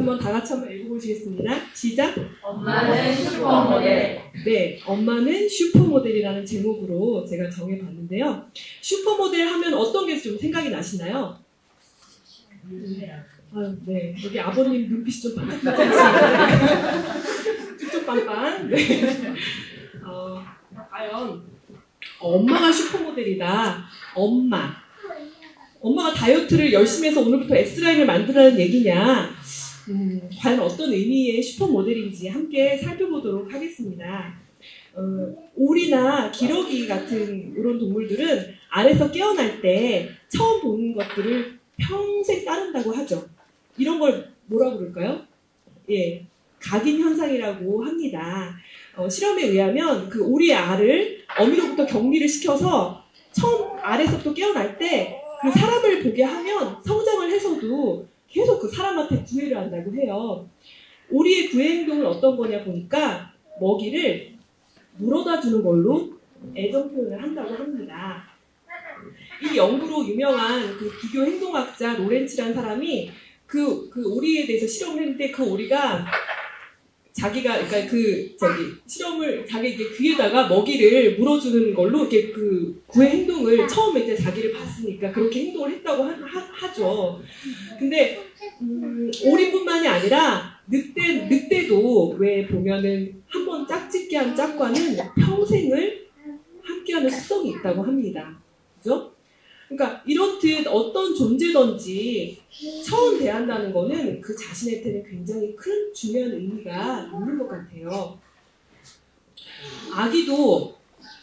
다 같이 한번 읽어보시겠습니다. 시작! 엄마는 슈퍼모델. 네, 엄마는 슈퍼모델이라는 제목으로 제가 정해봤는데요. 슈퍼모델 하면 어떤 게 좀 생각이 나시나요? 네, 여기 아버님 눈빛이 좀 반짝반짝 쭉쭉빵빵. 네. 과연 엄마가 슈퍼모델이다. 엄마가 다이어트를 열심히 해서 오늘부터 S라인을 만들라는 얘기냐? 과연 어떤 의미의 슈퍼모델인지 함께 살펴보도록 하겠습니다. 오리나 기러기 같은 이런 동물들은 알에서 깨어날 때 처음 보는 것들을 평생 따른다고 하죠. 이런 걸 뭐라고 그럴까요? 예, 각인 현상이라고 합니다. 실험에 의하면 그 오리의 알을 어미로부터 격리를 시켜서 처음 알에서부터 깨어날 때 그 사람을 보게 하면 성장을 해서도 계속 그 사람한테 구애를 한다고 해요. 오리의 구애 행동은 어떤 거냐 보니까 먹이를 물어다 주는 걸로 애정 표현을 한다고 합니다. 이 연구로 유명한 그 비교 행동학자 로렌츠라는 사람이 그 오리에 대해서 실험을 했는데 그 오리가 자기가 실험을 자기 귀에다가 먹이를 물어주는 걸로 이렇게 그 구애 행동을 처음에 이제 자기를 봤으니까 그렇게 행동을 했다고 하죠. 근데 오리뿐만이 아니라 늑대도 왜 보면은 한번 짝짓기 한 짝과는 평생을 함께하는 습성이 있다고 합니다. 그죠? 그러니까 이렇듯 어떤 존재든지 처음 대한다는 거는 그 자신한테는 굉장히 큰 중요한 의미가 있는 것 같아요. 아기도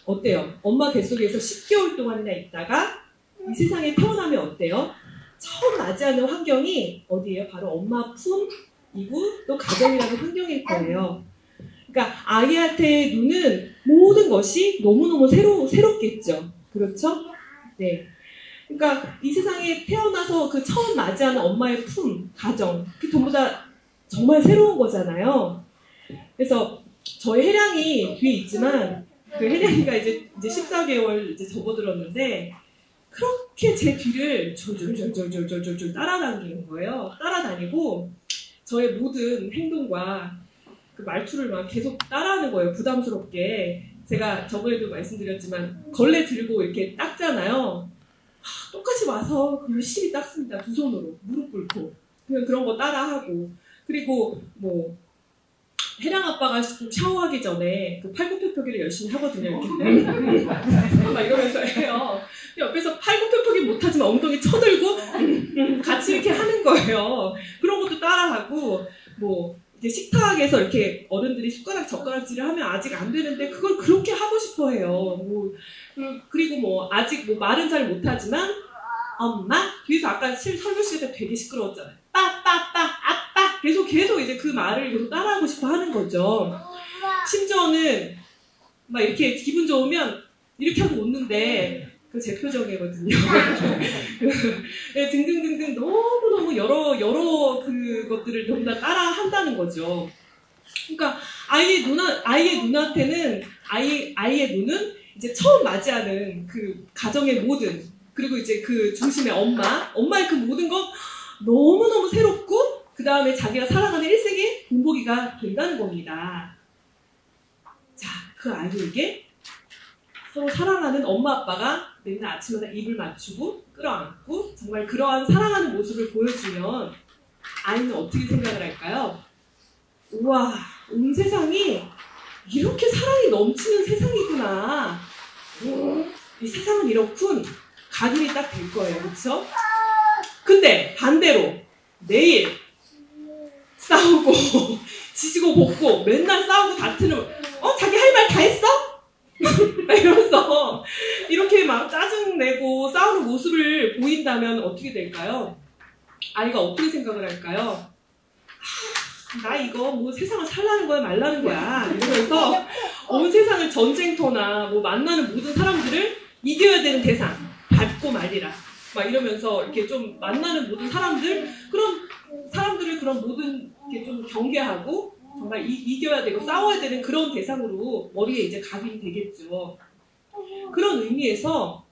어때요? 엄마 뱃속에서 10개월 동안이나 있다가 이 세상에 태어나면 어때요? 처음 맞이하는 환경이 어디예요? 바로 엄마 품이고 또 가정이라는 환경일 거예요. 그러니까 아이한테 눈은 모든 것이 너무너무 새롭겠죠. 그렇죠? 네. 그러니까 이 세상에 태어나서 그 처음 맞이하는 엄마의 품, 가정, 그게 전부 다 정말 새로운 거잖아요. 그래서 저희 혜량이 뒤에 있지만 그 혜량이가 이제 14개월 이제 접어들었는데 그렇게 제 뒤를 졸졸졸졸졸졸 따라다니는 거예요. 따라다니고 저의 모든 행동과 그 말투를 막 계속 따라하는 거예요. 부담스럽게. 제가 저번에도 말씀드렸지만 걸레 들고 이렇게 닦잖아요. 똑같이 와서 열심히 닦습니다. 두 손으로 무릎 꿇고 그냥 그런 거 따라하고 그리고 뭐 혜량 아빠가 샤워하기 전에 그 팔굽혀펴기를 열심히 하거든요. 이렇게 막 이러면서 해요. 옆에서 팔굽혀펴기 못하지만 엉덩이 쳐들고 같이 이렇게 하는 거예요. 그런 것도 따라하고 뭐 이제 식탁에서 이렇게 어른들이 젓가락질을 하면 아직 안 되는데 그걸 그렇게 하고 싶어 해요. 뭐 그리고 뭐 아직 뭐 말은 잘 못하지만 엄마 뒤에서 아까 설교 시간에 되게 시끄러웠잖아요. 빠빠빠 아빠 계속 이제 그 말을 계속 따라하고 싶어 하는 거죠. 심지어는 막 이렇게 기분 좋으면 이렇게 하고 웃는데 그 제 표정이거든요. 등등등등 너무너무 여러 그것들을 전부 다 따라 한다는 거죠. 그러니까 아이의 눈한테는 아이의 눈은 이제 처음 맞이하는 그 가정의 모든 그리고 이제 그 중심의 엄마의 그 모든 것 너무너무 새롭고 그 다음에 자기가 살아가는 일생의 본보기가 된다는 겁니다. 자, 그 아이에게 서로 사랑하는 엄마 아빠가 맨날 아침마다 입을 맞추고 끌어안고 정말 그러한 사랑하는 모습을 보여주면 아이는 어떻게 생각을 할까요? 우와, 온 세상이 이렇게 사랑이 넘치는 세상이구나. 이 세상은 이렇군. 각인이 딱 될 거예요. 그렇죠? 근데 반대로 매일 싸우고 지지고 볶고 맨날 싸우고 다투는 자기 할 말 다 했어? 이러면서 이렇게 막 짜증내고 싸우는 모습을 보인다면 어떻게 될까요? 아이가 어떻게 생각을 할까요? 나 이거 뭐 세상을 살라는 거야 말라는 거야 이러면서 온 세상을 전쟁터나 뭐 만나는 모든 사람들을 이겨야 되는 대상 밟고 말이라 막 이러면서 이렇게 좀 만나는 모든 사람들을 그런 모든 게 좀 경계하고 정말 이겨야 되고 싸워야 되는 그런 대상으로 머리에 이제 각인이 되겠죠. 그런 의미에서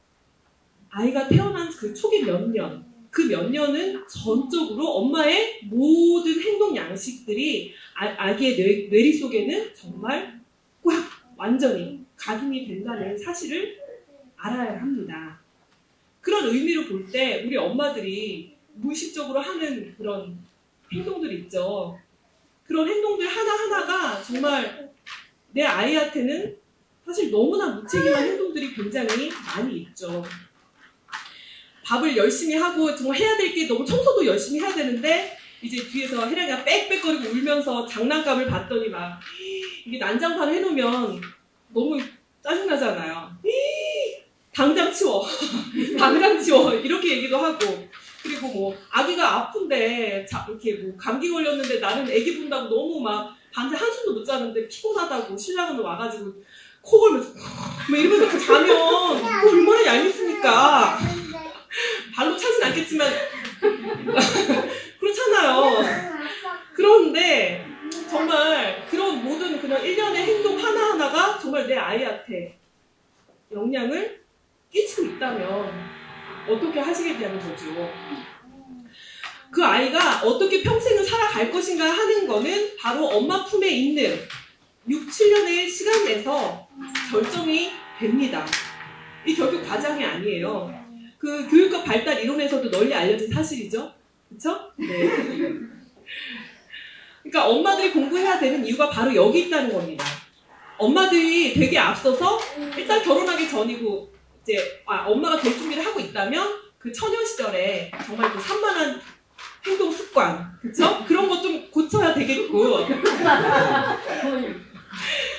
아이가 태어난 그 초기 몇 년, 그 몇 년은 전적으로 엄마의 모든 행동 양식들이 아기의 뇌리 속에는 정말 꽉 완전히 각인이 된다는 사실을 알아야 합니다. 그런 의미로 볼 때 우리 엄마들이 무의식적으로 하는 그런 행동들 있죠. 그런 행동들 하나하나가 정말 내 아이한테는 사실 너무나 무책임한 행동들이 굉장히 많이 있죠. 밥을 열심히 하고 정말 해야 될 게 너무 청소도 열심히 해야 되는데 이제 뒤에서 혜령이가 빽빽거리고 울면서 장난감을 봤더니 막 이게 난장판을 해놓으면 너무 짜증나잖아요. 당장 치워. 당장 치워. 이렇게 얘기도 하고. 그리고 뭐 아기가 아픈데 이렇게 뭐 감기 걸렸는데 나는 아기 본다고 너무 막 밤새 한숨도 못 자는데 피곤하다고 신랑은 와가지고 코 골면서 뭐 이러면서 자면 그 얼마나 얄밉습니까. 발로 차진 않겠지만 그렇잖아요. 그런데 정말 그런 모든 그냥 일련의 행동 하나하나가 정말 내 아이한테 영향을 끼치고 있다면 어떻게 하시겠냐는 거죠. 그 아이가 어떻게 평생을 살아갈 것인가 하는 거는 바로 엄마 품에 있는 6, 7년의 시간 내에서 결정이 됩니다. 이 결국 과장이 아니에요. 그 교육과 발달 이론에서도 널리 알려진 사실이죠. 그렇죠? 네. 그러니까 엄마들이 공부해야 되는 이유가 바로 여기 있다는 겁니다. 엄마들이 되게 앞서서 일단 결혼하기 전이고 이제 엄마가 될 준비를 하고 있다면 그 처녀 시절에 정말 그 산만한 행동 습관, 그쵸? 그런 것 좀 고쳐야 되겠고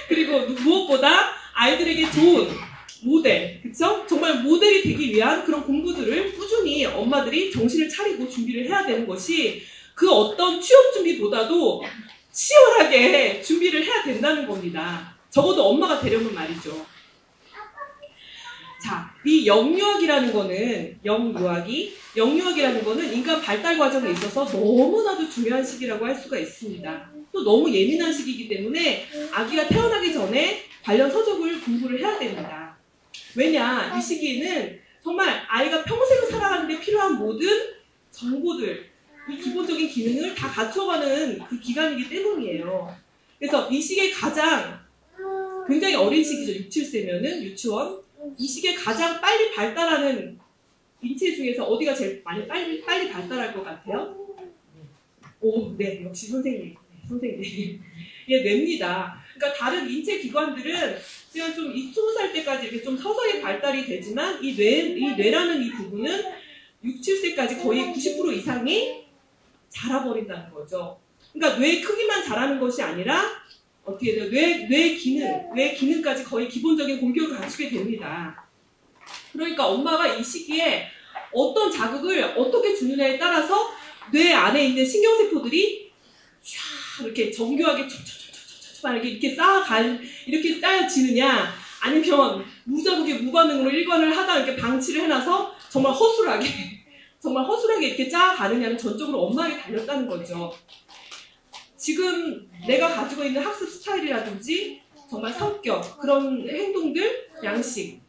그리고 무엇보다 아이들에게 좋은 모델, 그쵸? 정말 모델이 되기 위한 그런 공부들을 꾸준히 엄마들이 정신을 차리고 준비를 해야 되는 것이 그 어떤 취업 준비보다도 치열하게 준비를 해야 된다는 겁니다. 적어도 엄마가 되려면 말이죠. 자, 이 영유아기라는 거는 영유아기라는 거는 인간 발달 과정에 있어서 너무나도 중요한 시기라고 할 수가 있습니다. 또 너무 예민한 시기이기 때문에 아기가 태어나기 전에 관련 서적을 공부를 해야 됩니다. 왜냐, 이 시기에는 정말 아이가 평생을 살아가는 데 필요한 모든 정보들, 이 기본적인 기능을 다 갖춰가는 그 기간이기 때문이에요. 그래서 이 시기에 가장 굉장히 어린 시기죠. 6, 7세면은 유치원. 이 시기에 가장 빨리 발달하는 인체 중에서 어디가 제일 많이 빨리 발달할 것 같아요? 오, 네, 역시 선생님. 예, 뇌입니다. 그러니까 다른 인체 기관들은 그냥 좀 20살 때까지 이렇게 좀 서서히 발달이 되지만 이 뇌라는 이 부분은 6, 7세까지 거의 90% 이상이 자라버린다는 거죠. 그러니까 뇌 크기만 자라는 것이 아니라 어떻게 돼요? 뇌 기능까지 거의 기본적인 공격을 갖추게 됩니다. 그러니까 엄마가 이 시기에 어떤 자극을 어떻게 주느냐에 따라서 뇌 안에 있는 신경세포들이 쫙 이렇게 정교하게 이렇게 쌓여지느냐, 아니면 무자극의 무반응으로 일관을 하다 이렇게 방치를 해놔서 정말 허술하게 이렇게 짜가느냐는 전적으로 엄마에게 달렸다는 거죠. 지금 내가 가지고 있는 학습 스타일이라든지 정말 성격, 그런 행동들, 양식,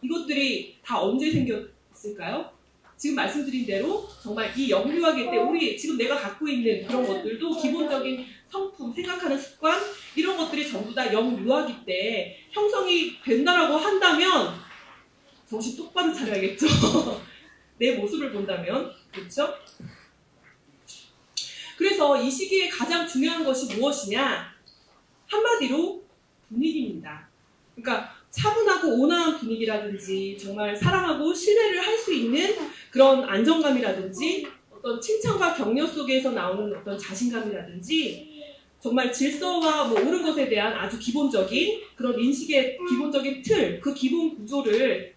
이것들이 다 언제 생겼을까요? 지금 말씀드린 대로 정말 이 영유아기 때 우리 지금 내가 갖고 있는 그런 것들도 기본적인 성품, 생각하는 습관, 이런 것들이 전부 다 영유아기 때 형성이 된다라고 한다면 정신 똑바로 차려야겠죠. 내 모습을 본다면. 그렇죠? 그래서 이 시기에 가장 중요한 것이 무엇이냐? 한마디로 분위기입니다. 그러니까 차분하고 온화한 분위기라든지 정말 사랑하고 신뢰를 할 수 있는 그런 안정감이라든지 어떤 칭찬과 격려 속에서 나오는 어떤 자신감이라든지 정말 질서와 뭐 옳은 것에 대한 아주 기본적인 그런 인식의 기본적인 틀, 그 기본 구조를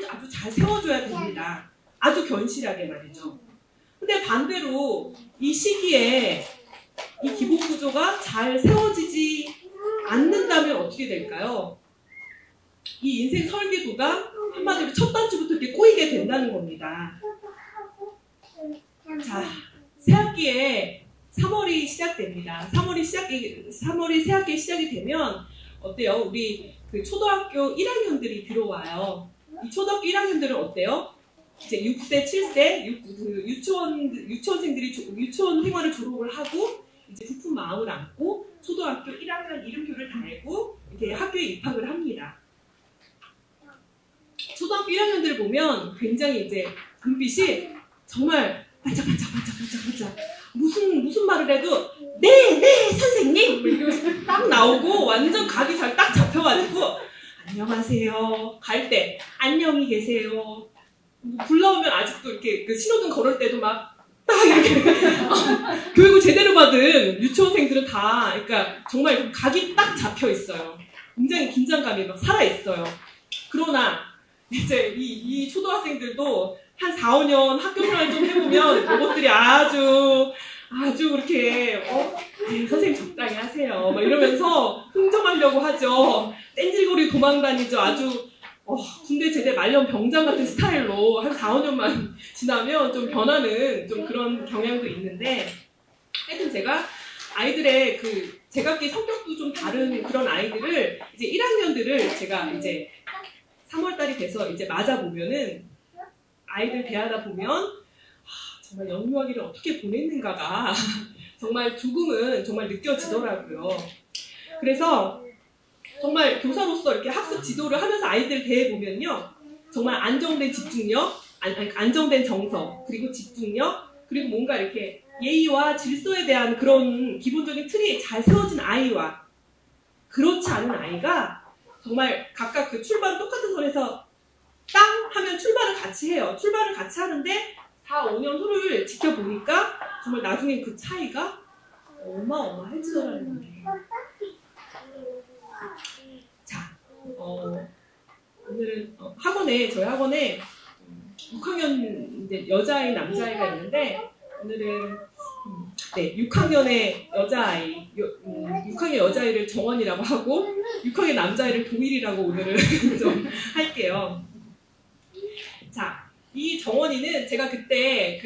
아주 잘 세워줘야 됩니다. 아주 견실하게 말이죠. 근데 반대로 이 시기에 이 기본 구조가 잘 세워지지 않는다면 어떻게 될까요? 이 인생 설계도가 한마디로 첫 단추부터 이렇게 꼬이게 된다는 겁니다. 자, 새학기에 3월이 시작됩니다. 3월이 새학기 시작이 되면 어때요? 우리 그 초등학교 1학년들이 들어와요. 이 초등학교 1학년들은 어때요? 이제 6세, 7세 유치원생들이 유치원 생활을 졸업을 하고 이제 부푼 마음을 안고 초등학교 1학년 이름표를 달고 이렇게 학교에 입학을 합니다. 초등학교 1학년들을 보면 굉장히 이제 눈빛이 정말 반짝반짝 무슨 말을 해도 네 선생님 이러면서 딱 나오고 완전 각이 잘 딱 잡혀가지고 안녕하세요 갈 때 안녕히 계세요 불러오면 아직도 이렇게 그 신호등 걸을 때도 막 딱 이렇게 교육을 제대로 받은 유치원생들은 다 그러니까 정말 각이 딱 잡혀 있어요. 굉장히 긴장감이 막 살아 있어요. 그러나 이제 이 초등학생들도 한 4, 5년 학교 생활 좀 해보면 그것들이 아주 그렇게 네, 선생님 적당히 하세요 막 이러면서 흥정하려고 하죠. 땡질거리 도망다니죠. 아주 군대 제대 말년 병장 같은 스타일로 한 4, 5년만 지나면 좀 변하는 좀 그런 경향도 있는데 하여튼 제가 아이들의 그 제각기 성격도 좀 다른 그런 아이들을 이제 1학년들을 제가 이제 3월달이 돼서 이제 맞아보면은 아이들 대하다 보면 정말 영유아기를 어떻게 보냈는가가 정말 조금은 정말 느껴지더라고요. 그래서 정말 교사로서 이렇게 학습 지도를 하면서 아이들 대해보면요. 정말 안정된 집중력, 안정된 정서, 그리고 집중력, 그리고 뭔가 이렇게 예의와 질서에 대한 그런 기본적인 틀이 잘 세워진 아이와 그렇지 않은 아이가 정말 각각 그 출발 똑같은 선에서 땅 하면 출발을 같이 해요. 출발을 같이 하는데 4, 5년 후를 지켜보니까 정말 나중에 그 차이가 어마어마해지더라는 거예요. 자, 오늘은 저희 학원에 6학년 이제 여자아이, 남자아이가 있는데 오늘은 6학년의 여자아이, 6학년 여자아이를 정원이라고 하고 6학년 남자아이를 도일이라고 오늘은 좀 할게요. 자, 이 정원이는 제가 그때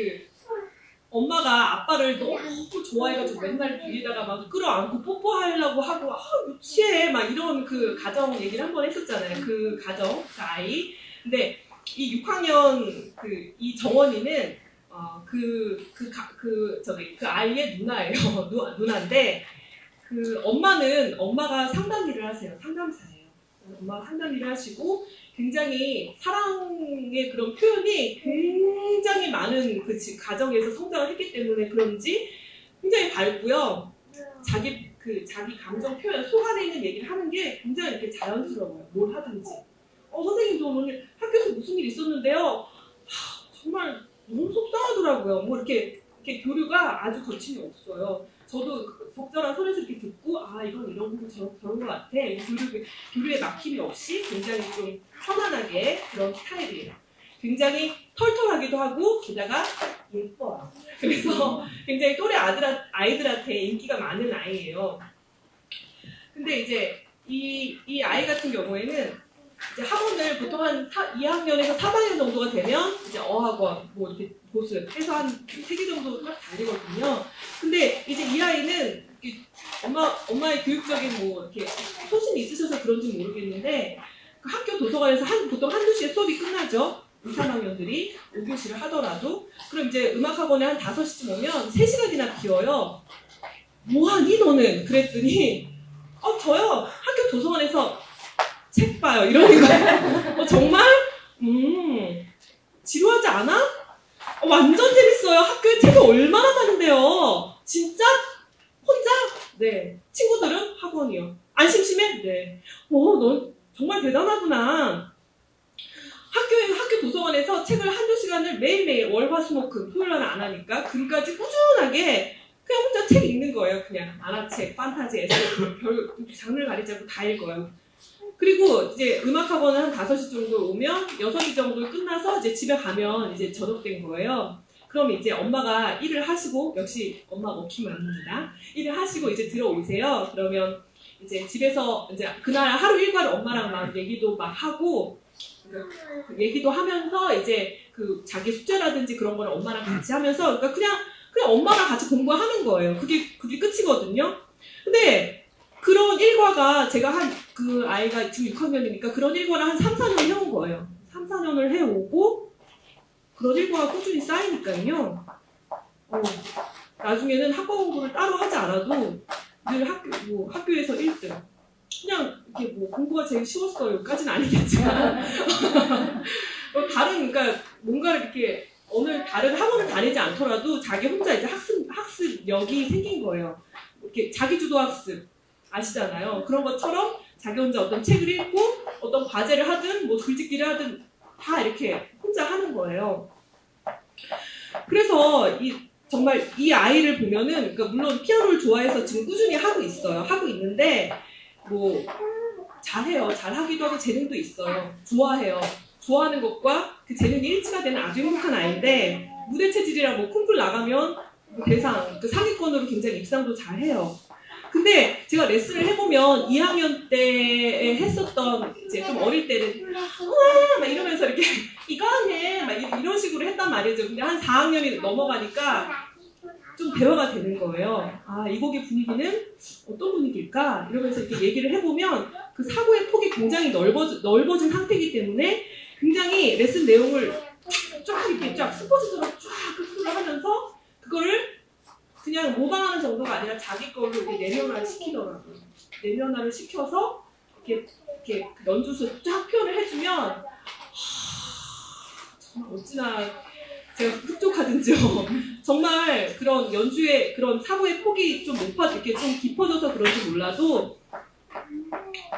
엄마가 아빠를 너무 좋아해가지고 맨날 뒤에다가 막 끌어안고 뽀뽀하려고 하고 유치해 막 이런 그 가정 얘기를 한번 했었잖아요. 그 가정, 그 아이. 근데 이 6학년 이 정원이는 그 아이의 누나예요. 누나인데 엄마가 상담 일을 하세요. 상담사예요. 엄마가 상담 일을 하시고 굉장히 사랑의 그런 표현이 굉장히 많은 그 가정에서 성장을 했기 때문에 그런지 굉장히 밝고요. 자기 감정 표현, 속 안에 있는 얘기를 하는 게 굉장히 이렇게 자연스러워요. 뭘 하든지. 선생님, 저 오늘 학교에서 무슨 일 있었는데요. 정말 너무 속상하더라고요. 뭐 이렇게 교류가 아주 거침이 없어요. 저도 적절한 선에서 이렇게 듣고 이건 이런 거 저런 거 같아. 교류에 막힘이 없이 굉장히 좀 편안하게 그런 스타일이에요. 굉장히 털털하기도 하고 게다가 예뻐요. 그래서 굉장히 또래 아이들한테 인기가 많은 아이예요. 근데 이제 이 아이 같은 경우에는 이제 학원을 보통 한 2학년에서 3학년 정도가 되면 이제 어학원, 뭐 이렇게 보습 해서 한 3개 정도 딱 다니거든요. 근데 이제 이 아이는 엄마의 교육적인 뭐 이렇게 소신이 있으셔서 그런지 모르겠는데 그 학교 도서관에서 보통 한두 시에 수업이 끝나죠. 2, 3학년들이 5교시를 하더라도 그럼 이제 음악학원에 한 5시쯤 오면 3시간이나 비워요. 뭐하니 너는? 그랬더니 저요 학교 도서관에서 책 봐요. 이러는 거예요. 정말? 지루하지 않아? 완전 재밌어요. 학교에 책이 얼마나 많은데요. 진짜? 혼자? 네. 친구들은 학원이요. 안 심심해? 네. 넌 정말 대단하구나. 학교 도서관에서 책을 한두 시간을 매일매일 월화수목금 토요일날 안 하니까 금까지 꾸준하게 그냥 혼자 책 읽는 거예요. 그냥 만화책, 판타지, SF 별 장르를 가리지 않고 다 읽어요. 그리고 이제 음악학원은 한 5시 정도 오면 6시 정도 끝나서 이제 집에 가면 이제 저녁 된 거예요. 그럼 이제 엄마가 일을 하시고, 역시 엄마 워킹맘입니다. 일을 하시고 이제 들어오세요. 그러면 이제 집에서 이제 그날 하루 일과를 엄마랑 막 얘기도 막 하고, 얘기도 하면서 이제 자기 숙제라든지 그런 거를 엄마랑 같이 하면서, 그러니까 그냥 엄마랑 같이 공부하는 거예요. 그게 끝이거든요. 근데 그런 일과가 제가 그 아이가 지금 6학년이니까 그런 일과를 한 3, 4년 해온 거예요. 3, 4년을 해오고 그런 일과가 꾸준히 쌓이니까요. 나중에는 학과 공부를 따로 하지 않아도 늘 학교에서 1등. 그냥 이렇게 뭐 공부가 제일 쉬웠어요까지는 아니겠지만 그러니까 뭔가 이렇게 어느 다른 학원을 다니지 않더라도 자기 혼자 이제 학습력이 생긴 거예요. 이렇게 자기주도 학습 아시잖아요. 그런 것처럼 자기 혼자 어떤 책을 읽고 어떤 과제를 하든 뭐 글짓기를 하든 다 이렇게 혼자 하는 거예요. 그래서 정말 이 아이를 보면은, 그러니까 물론 피아노를 좋아해서 지금 꾸준히 하고 있어요. 하고 있는데, 뭐, 잘해요. 잘하기도 하고 재능도 있어요. 좋아해요. 좋아하는 것과 그 재능이 일치가 되는 아주 행복한 아이인데, 무대 체질이랑 뭐 콩쿨 나가면 대상, 그 상위권으로 굉장히 입상도 잘해요. 근데 제가 레슨을 해보면 2학년 때 했었던, 이제 좀 어릴 때는, 우와! 막 이러면서 이렇게, 이거 해! 막 이런 식으로 했단 말이죠. 근데 한 4학년이 넘어가니까 좀 대화가 되는 거예요. 아, 이 곡의 분위기는 어떤 분위기일까? 이러면서 이렇게 얘기를 해보면 그 사고의 폭이 굉장히 넓어진 상태이기 때문에 굉장히 레슨 내용을 쫙 이렇게 쫙 스포츠처럼 쫙 흡수를 하면서 그거를 그냥 모방하는 정도가 아니라 자기 걸로 이렇게 내면화를 시키더라고요. 내면화를 시켜서 이렇게 연주에서 쫙 표현을 해주면 정말 어찌나 제가 흡족하든지요. 정말 그런 연주의 그런 사고의 폭이 좀 이렇게 좀 깊어져서 그런지 몰라도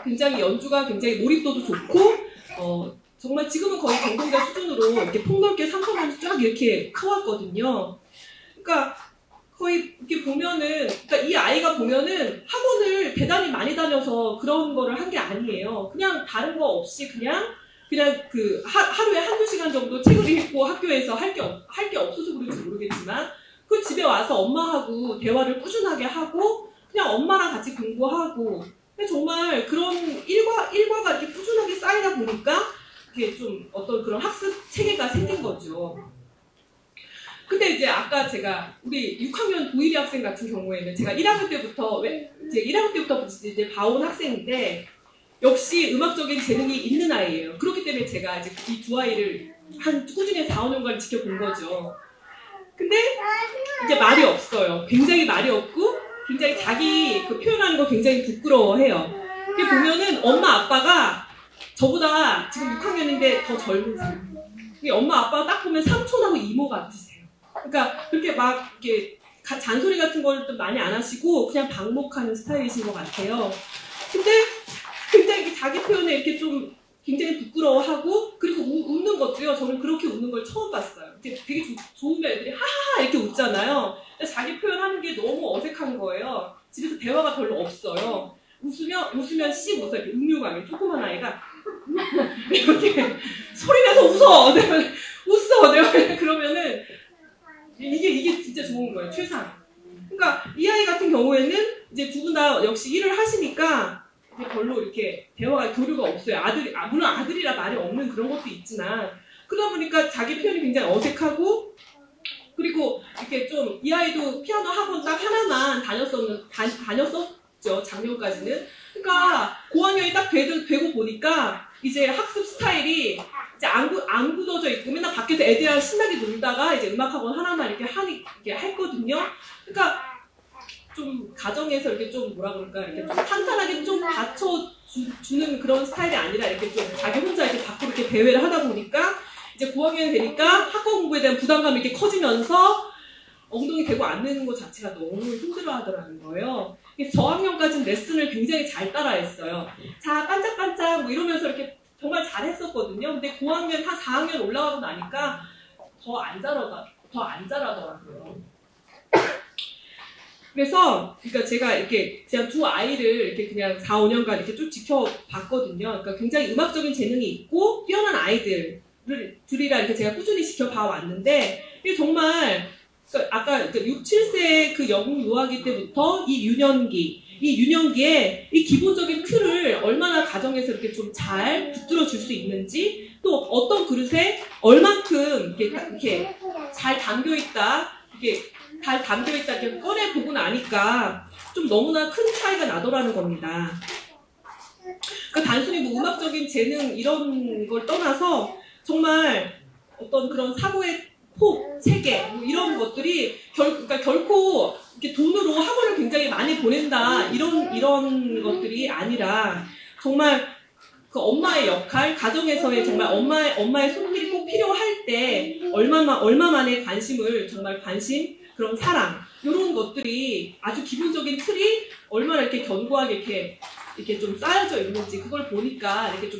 굉장히 연주가 굉장히 몰입도도 좋고 정말 지금은 거의 전공자 수준으로 이렇게 폭넓게 상상하면서 쫙 이렇게 커왔거든요. 그러니까 거의 이렇게 보면은, 그러니까 이 아이가 보면은 학원을 대단히 많이 다녀서 그런 거를 한 게 아니에요. 그냥 다른 거 없이 그냥 그 하루에 한두 시간 정도 책을 읽고 학교에서 할 게 없어서 그런지 모르겠지만 그 집에 와서 엄마하고 대화를 꾸준하게 하고 그냥 엄마랑 같이 공부하고 근데 정말 그런 일과가 이렇게 꾸준하게 쌓이다 보니까 이게 좀 어떤 그런 학습 체계가 생긴 거죠. 근데 이제 아까 제가 우리 6학년 도일이 학생 같은 경우에는 제가 1학년 때부터 이제 봐온 학생인데 역시 음악적인 재능이 있는 아이예요. 그렇기 때문에 제가 이제 이 두 아이를 꾸준히 4, 5년간 지켜본 거죠. 근데 이제 말이 없어요. 굉장히 말이 없고 굉장히 자기 그 표현하는 거 굉장히 부끄러워해요. 이게 보면은 엄마 아빠가 저보다 지금 6학년인데 더 젊으세요. 엄마 아빠가 딱 보면 삼촌하고 이모 같으세요. 그러니까 그렇게 막 이렇게 잔소리 같은 걸 좀 많이 안 하시고 그냥 방목하는 스타일이신 것 같아요. 근데 굉장히 자기 표현에 이렇게 좀 굉장히 부끄러워하고 그리고 웃는 것도요. 저는 그렇게 웃는 걸 처음 봤어요. 되게 좋으면 애들이 하하하 이렇게 웃잖아요. 자기 표현하는 게 너무 어색한 거예요. 집에서 대화가 별로 없어요. 웃으면 씩 웃어요. 이렇게 음유감이 조그만 아이가 이렇게 소리 내서 웃어. 웃어. 그러면은 이게 진짜 좋은 거예요. 최상. 그러니까 이 아이 같은 경우에는 이제 두 분 다 역시 일을 하시니까 별로 이렇게 대화가 교류가 없어요. 물론 아들이라 말이 없는 그런 것도 있지만 그러다 보니까 자기 표현이 굉장히 어색하고 그리고 이렇게 좀 이 아이도 피아노 학원 딱 하나만 다녔었죠. 작년까지는. 그러니까 고학년이 딱 되고 보니까 이제 학습 스타일이 이제 안 굳어져 있고 맨날 밖에서 애들이랑 신나게 놀다가 이제 음악학원 하나만 이렇게 했거든요. 그러니까 좀 가정에서 이렇게 좀 뭐라 그럴까 이렇게 좀 탄탄하게 좀 받쳐주는 그런 스타일이 아니라 이렇게 좀 자기 혼자 이렇게 밖으로 이렇게 대회를 하다 보니까 이제 고학년이 되니까 학과 공부에 대한 부담감이 이렇게 커지면서 엉덩이 대고 앉는 것 자체가 너무 힘들어하더라는 거예요. 그래서 저학년까지는 레슨을 굉장히 잘 따라했어요. 자 반짝반짝 뭐 이러면서 이렇게 정말 잘했었거든요. 근데 고학년 한 4학년 올라가고 나니까 더 안 잘하더라고요. 그래서 그러니까 제가 두 아이를 이렇게 그냥 4, 5년간 이렇게 쭉 지켜봤거든요. 그러니까 굉장히 음악적인 재능이 있고 뛰어난 아이들이라 이렇게 제가 꾸준히 지켜봐 왔는데 이게 정말 그러니까 아까 6, 7세 그 영웅 유아기 때부터 이 유년기에 이 기본적인 틀을 얼마나 가정에서 이렇게 좀 잘 붙들어 줄 수 있는지 또 어떤 그릇에 얼만큼 이렇게 잘 담겨있다 이렇게 꺼내보고 나니까 좀 너무나 큰 차이가 나더라는 겁니다. 그러니까 단순히 뭐 음악적인 재능 이런 걸 떠나서 정말 어떤 그런 사고의 폭, 체계 뭐 이런 것들이 그러니까 결코 이렇게 돈으로 학원을 굉장히 많이 보낸다 이런 것들이 아니라 정말 그 엄마의 역할, 가정에서의 정말 엄마의 손길이 꼭 필요할 때 얼마만의 관심을 정말 관심, 그런 사랑 이런 것들이 아주 기본적인 틀이 얼마나 이렇게 견고하게 이렇게 좀 쌓여져 있는지 그걸 보니까 이렇게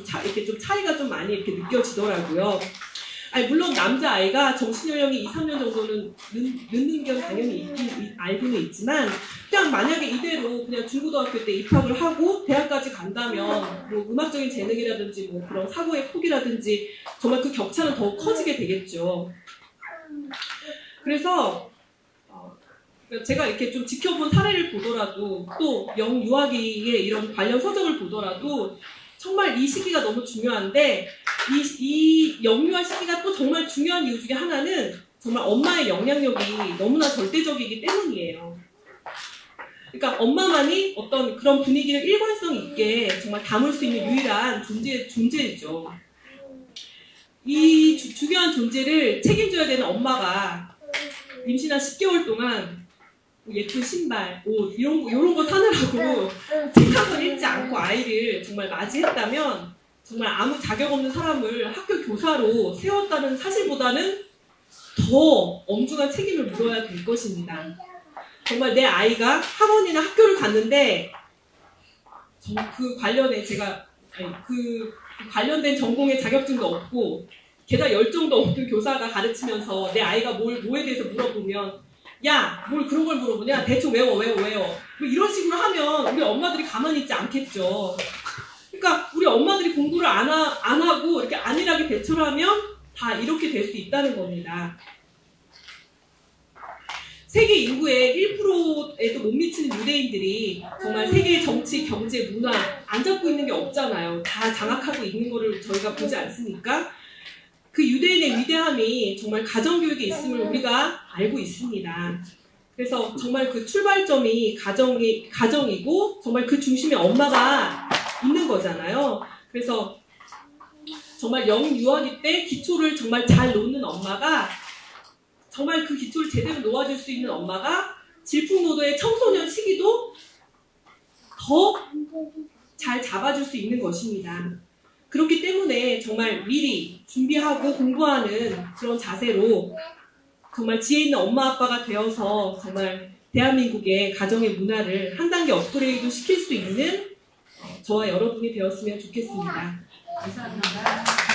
좀 차이가 좀 많이 이렇게 느껴지더라고요. 아니, 물론 남자아이가 정신연령이 2, 3년 정도는 늦는 게 당연히 알고는 있지만 그냥 만약에 이대로 그냥 중고등학교 때 입학을 하고 대학까지 간다면 뭐 음악적인 재능이라든지 뭐 그런 사고의 폭이라든지 정말 그 격차는 더 커지게 되겠죠. 그래서 제가 이렇게 좀 지켜본 사례를 보더라도 또 영유아기의 이런 관련 서적을 보더라도 정말 이 시기가 너무 중요한데 이 영유아 시기가 또 정말 중요한 이유 중에 하나는 정말 엄마의 영향력이 너무나 절대적이기 때문이에요. 그러니까 엄마만이 어떤 그런 분위기를 일관성 있게 정말 담을 수 있는 유일한 존재이죠. 이 중요한 존재를 책임져야 되는 엄마가 임신한 10개월 동안 예쁜 신발, 옷 이런 거 사느라고 책 한 권 읽지 않고 아이를 정말 맞이했다면 정말 아무 자격 없는 사람을 학교 교사로 세웠다는 사실보다는 더 엄중한 책임을 물어야 될 것입니다. 정말 내 아이가 학원이나 학교를 갔는데 그 관련된 전공의 자격증도 없고 게다가 열정도 없는 교사가 가르치면서 내 아이가 뭐에 대해서 물어보면 야, 뭘 그런 걸 물어보냐? 대충 외워. 뭐 이런 식으로 하면 우리 엄마들이 가만히 있지 않겠죠. 그러니까 우리 엄마들이 공부를 안 하고 이렇게 안일하게 대처를 하면 다 이렇게 될 수 있다는 겁니다. 세계 인구의 1%에도 못 미치는 유대인들이 정말 세계의 정치, 경제, 문화 안 잡고 있는 게 없잖아요. 다 장악하고 있는 거를 저희가 보지 않습니까? 그 유대인의 위대함이 정말 가정교육에 있음을 우리가 알고 있습니다. 그래서 정말 그 출발점이 가정이고 정말 그 중심에 엄마가 있는 거잖아요. 그래서 정말 영유아기 때 기초를 정말 잘 놓는 엄마가 정말 그 기초를 제대로 놓아줄 수 있는 엄마가 질풍노도의 청소년 시기도 더 잘 잡아줄 수 있는 것입니다. 그렇기 때문에 정말 미리 준비하고 공부하는 그런 자세로 정말 지혜 있는 엄마 아빠가 되어서 정말 대한민국의 가정의 문화를 한 단계 업그레이드 시킬 수 있는 저와 여러분이 되었으면 좋겠습니다. 감사합니다.